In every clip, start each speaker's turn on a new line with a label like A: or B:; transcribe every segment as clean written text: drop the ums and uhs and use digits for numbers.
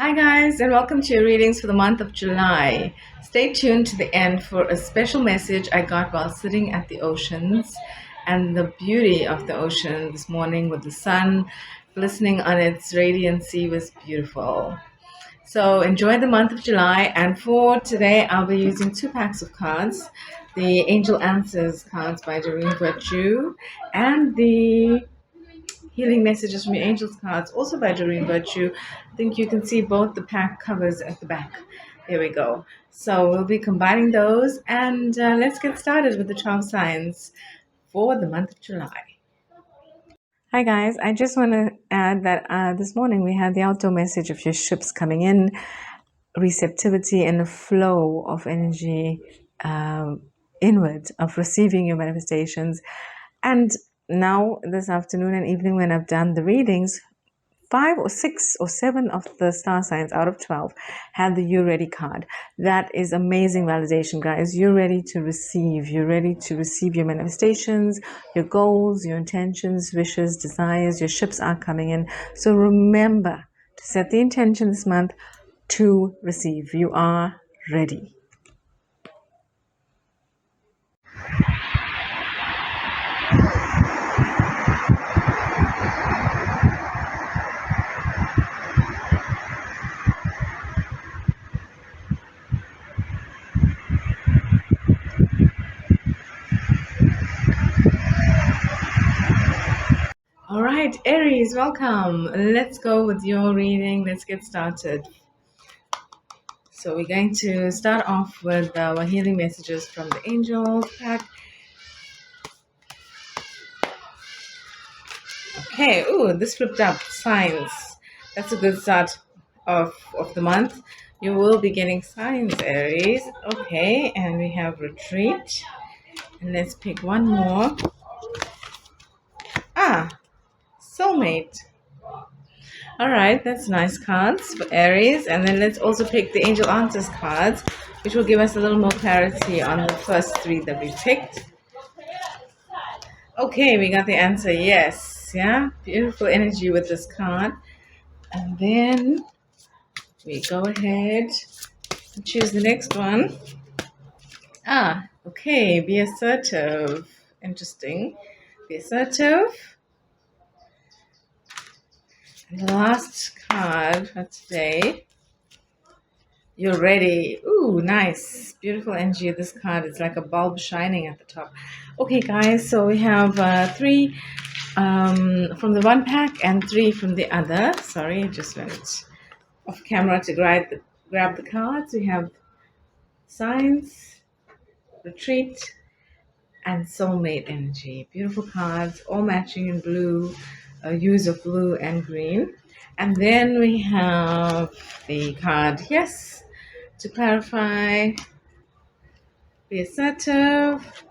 A: Hi, guys, and welcome to your readings for the month of July. Stay tuned to the end for a special message I got while sitting at the oceans and the beauty of the ocean this morning with the sun glistening on its radiancy was beautiful. So, enjoy the month of July. And for today, I'll be using two packs of cards, the Angel Answers cards by Doreen Virtue and the Healing Messages from Your Angels cards, also by Doreen Virtue. I think you can see both the pack covers at the back. There we go. So we'll be combining those, and let's get started with the 12 signs for the month of July. Hi, guys. I just want to add that this morning we had the outdoor message of your ships coming in, receptivity, and the flow of energy inward, of receiving your manifestations. And now, this afternoon and evening, when I've done the readings, 5 or 6 or 7 of the star signs out of 12 had the "You're Ready" card. That is amazing validation, guys. You're ready to receive. You're ready to receive your manifestations, your goals, your intentions, wishes, desires. Your ships are coming in. So remember to set the intention this month to receive. You are ready. All right, Aries, welcome. Let's go with your reading. Let's get started. So we're going to start off with our healing messages from the angels pack. Okay, ooh, this flipped up signs. That's a good start of the month. You will be getting signs, Aries. Okay, and we have retreat. And let's pick one more. Ah, soulmate. All right, that's nice cards for Aries. And then let's also pick the angel answers cards, which will give us a little more clarity on the first three that we picked. Okay, we got the answer. Yes. Yeah. Beautiful energy with this card. And then we go ahead and choose the next one. Ah, okay. Be assertive. Interesting. Be assertive. And the last card for today. You're ready. Ooh, nice. Beautiful energy of this card. It's like a bulb shining at the top. Okay, guys. So we have three from the one pack and three from the other. Sorry, I just went off camera to grab the cards. We have signs, retreat, and soulmate energy. Beautiful cards, all matching in blue, use of blue and green. And then we have the card, yes, to clarify, be assertive,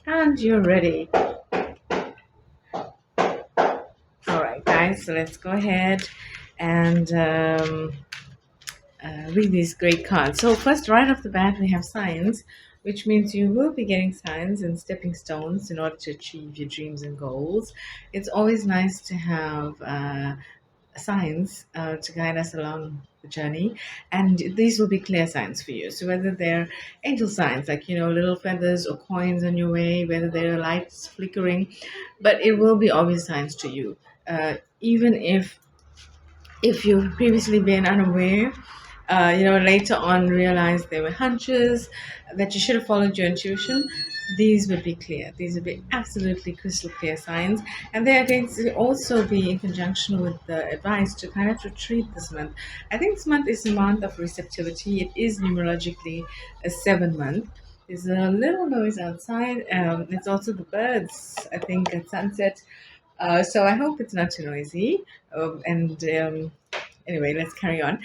A: and you're ready. All right, guys, so let's go ahead and read these great cards. So first, right off the bat, we have signs, which means you will be getting signs and stepping stones in order to achieve your dreams and goals. It's always nice to have signs to guide us along the journey, and these will be clear signs for you. So whether they're angel signs, like little feathers or coins on your way, whether they're lights flickering, but it will be obvious signs to you. Even if you've previously been unaware, later on realized there were hunches that you should have followed your intuition, these would be clear. These would be absolutely crystal clear signs. And they are going to also be in conjunction with the advice to kind of retreat this month. I think this month is a month of receptivity. It is numerologically a 7 month. There's a little noise outside. It's also the birds, I think, at sunset. So I hope it's not too noisy. Anyway, let's carry on.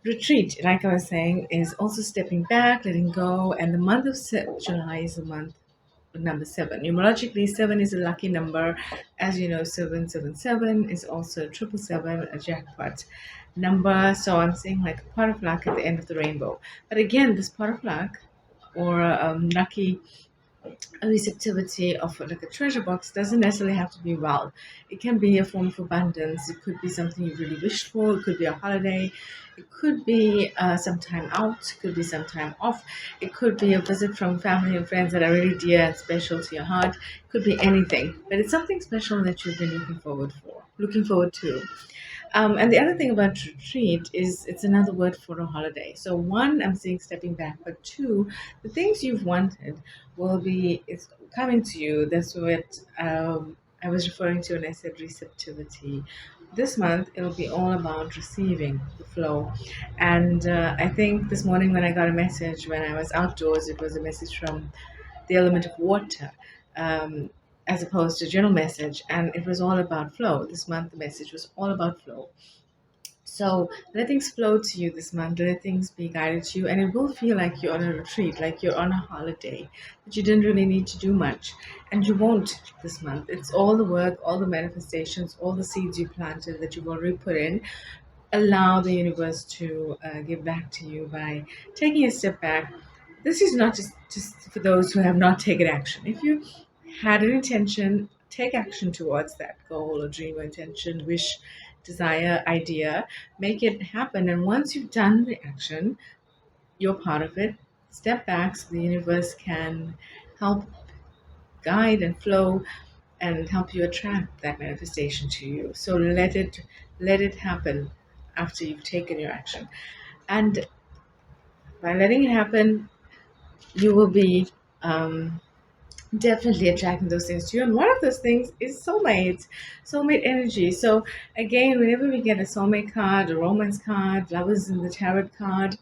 A: Retreat, like I was saying, is also stepping back, letting go, and the month of July is the month number 7. Numerologically, 7 is a lucky number. As you know, 777 is also 777, a jackpot number. So I'm saying like a pot of luck at the end of the rainbow. But again, this pot of luck or lucky a receptivity of like a treasure box doesn't necessarily have to be wealth. It can be a form of abundance. It could be something you really wished for. It could be a holiday. It could be some time out. It could be some time off. It could be a visit from family and friends that are really dear and special to your heart. It could be anything, but it's something special that you've been looking forward to. And the other thing about retreat is it's another word for a holiday. So one, I'm saying stepping back, but two, the things you've wanted will be it's coming to you. That's what I was referring to when I said receptivity. This month it'll be all about receiving the flow, and I think this morning when I got a message when I was outdoors, it was a message from the element of water. Um, as opposed to general message, and it was all about flow. This month the message was all about flow. So let things flow to you this month. Let things be guided to you, and it will feel like you're on a retreat, like you're on a holiday, that you didn't really need to do much, and you won't this month. It's all the work, all the manifestations, all the seeds you planted that you've already put in. Allow the universe to give back to you by taking a step back. This is not just for those who have not taken action. If you had an intention, take action towards that goal or dream or intention, wish, desire, idea, make it happen. And once you've done the action, you're part of it. Step back so the universe can help guide and flow and help you attract that manifestation to you. So let it happen after you've taken your action. And by letting it happen, you will be definitely attracting those things to you. And one of those things is soulmate energy. So again, whenever we get a soulmate card, a romance card, lovers in the tarot card,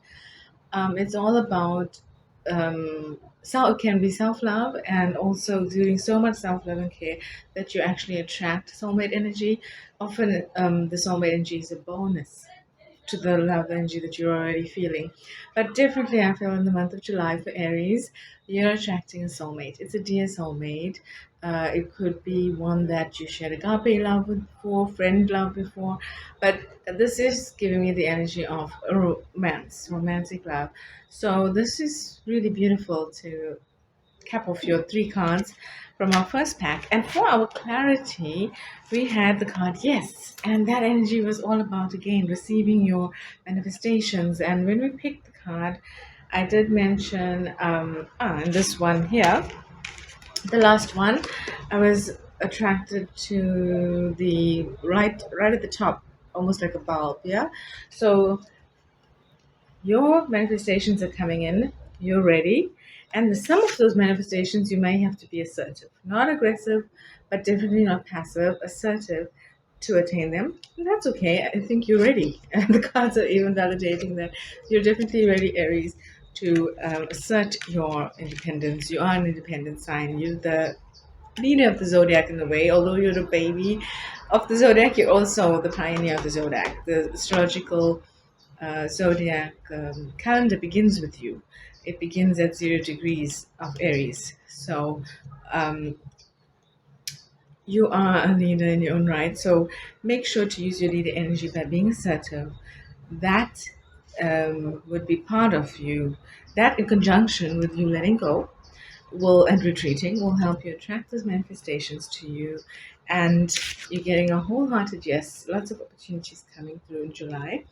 A: it's all about it can be self-love, and also doing so much self-love and care that you actually attract soulmate energy. Often the soulmate energy is a bonus to the love energy that you're already feeling. But definitely, I feel in the month of July for Aries, you're attracting a soulmate. It's a dear soulmate. It could be one that you shared agape love with before, friend love before, but this is giving me the energy of romance, romantic love. So this is really beautiful to cap off your three cards from our first pack. And for our clarity, we had the card Yes. And that energy was all about, again, receiving your manifestations. And when we picked the card, I did mention, and this one here, the last one, I was attracted to the right at the top, almost like a bulb, yeah? So your manifestations are coming in, you're ready. And some of those manifestations, you may have to be assertive, not aggressive, but definitely not passive, assertive to attain them. And that's okay. I think you're ready. And the cards are even validating that you're definitely ready, Aries, to assert your independence. You are an independent sign. You're the leader of the zodiac in a way. Although you're the baby of the zodiac, you're also the pioneer of the zodiac. The astrological zodiac calendar begins with you. It begins at 0 degrees of Aries. So um, you are a leader in your own right. So make sure to use your leader energy by being assertive. That would be part of you. That, in conjunction with you letting go, will and retreating, will help you attract those manifestations to you, and you're getting a wholehearted yes. Lots of opportunities coming through in July,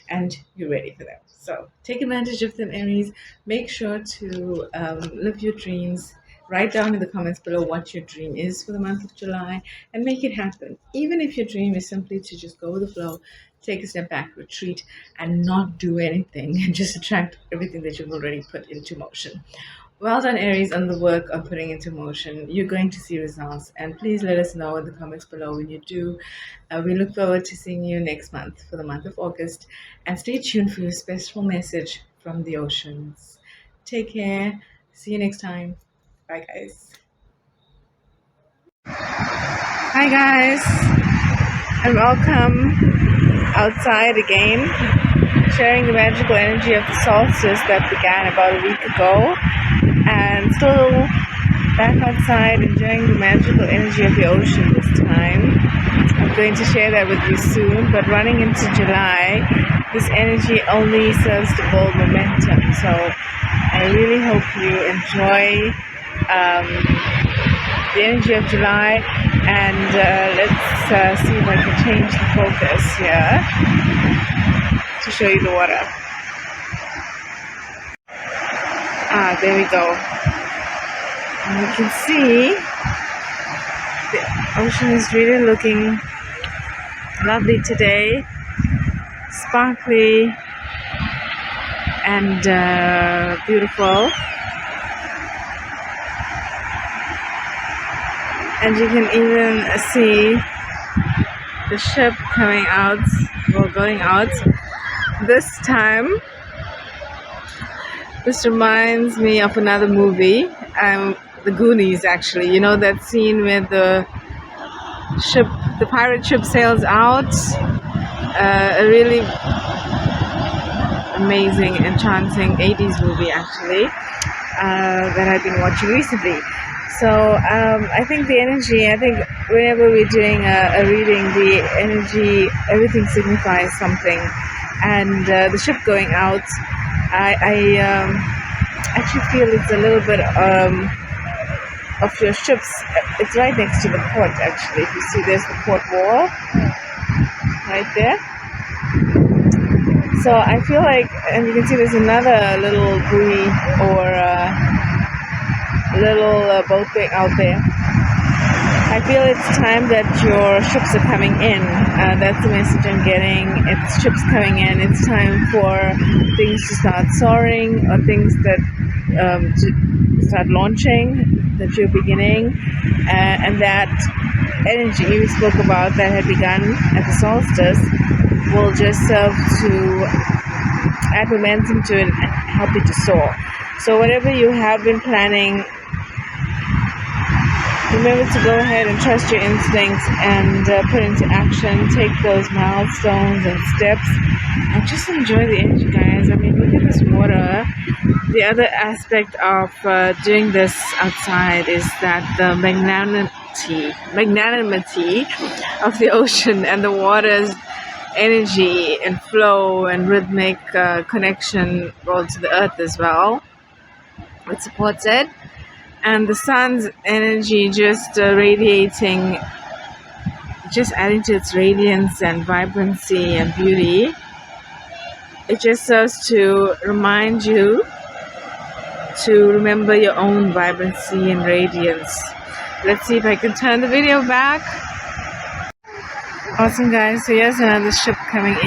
A: and you're ready for them. So take advantage of them, Aries. Make sure to live your dreams. Write down in the comments below what your dream is for the month of July and make it happen. Even if your dream is simply to just go with the flow, take a step back, retreat, and not do anything, and just attract everything that you've already put into motion. Well done, Aries, on the work of putting into motion. You're going to see results, and please let us know in the comments below when you do. We look forward to seeing you next month for the month of August, and stay tuned for your special message from the oceans. Take care. See you next time. Bye, guys. Hi, guys, and welcome outside again, sharing the magical energy of the solstice that began about a week ago, and still back outside enjoying the magical energy of the ocean this time. I'm going to share that with you soon, but running into July, this energy only serves to build momentum. So I really hope you enjoy um, the energy of July, and let's see if I can change the focus here to show you the water. There we go. And you can see the ocean is really looking lovely today, sparkly and beautiful. And you can even see the ship coming out or going out. This time, this reminds me of another movie, The Goonies actually. You know that scene where the pirate ship sails out? A really amazing, enchanting 80s movie actually, that I've been watching recently. So I think whenever we're doing a reading, the energy, everything signifies something. And the ship going out, I actually feel it's a little bit of your ships. It's right next to the port actually. If you see, there's the port wall right there. So I feel like, and you can see there's another little buoy or little boat thing out there. I feel it's time that your ships are coming in. That's the message I'm getting. It's ships coming in. It's time for things to start soaring, or things that to start launching, that you're beginning, and that energy we spoke about that had begun at the solstice will just serve to add momentum to it and help you to soar. So whatever you have been planning, remember to go ahead and trust your instincts and put into action. Take those milestones and steps and just enjoy the energy, guys. I mean, look at this water. The other aspect of doing this outside is that the magnanimity of the ocean and the water's energy and flow and rhythmic connection all to the earth as well. It supports it. And the sun's energy just radiating, just adding to its radiance and vibrancy and beauty. It just serves to remind you to remember your own vibrancy and radiance. Let's see if I can turn the video back. Awesome, guys. So here's another ship coming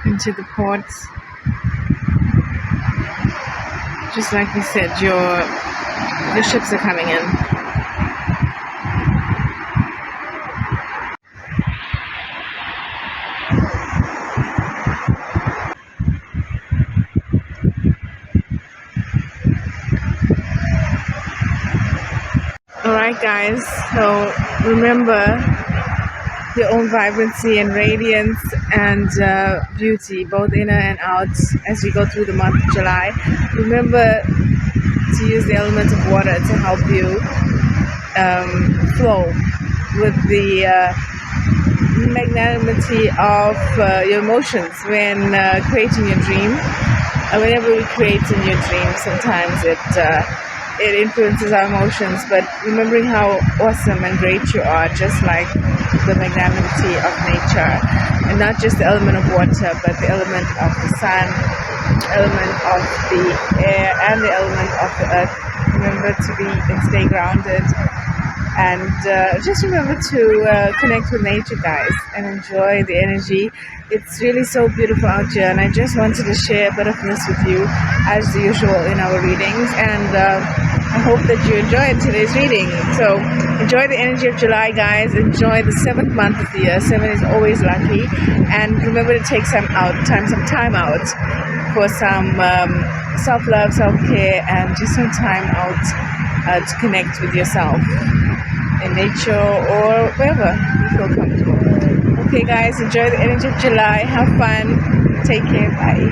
A: into the port. Just like we said, the ships are coming in. Alright, guys, so remember your own vibrancy and radiance and beauty, both inner and out, as we go through the month of July. Remember to use the element of water to help you flow with the magnanimity of your emotions when creating your dream. Whenever we create a new dream, sometimes it influences our emotions, but remembering how awesome and great you are, just like the magnanimity of nature, and not just the element of water, but the element of the sun, element of the air, and the element of the earth. Remember to be and stay grounded, and just remember to connect with nature, guys, and enjoy the energy. It's really so beautiful out here, and I just wanted to share a bit of this with you as usual in our readings, and I hope that you enjoyed today's reading. So enjoy the energy of July, guys. Enjoy the 7th month of the year. 7 is always lucky, and remember to take some time out for some self-love, self-care, and just some time out to connect with yourself in nature or wherever you feel comfortable. Okay, guys, enjoy the energy of July. Have fun. Take care. Bye.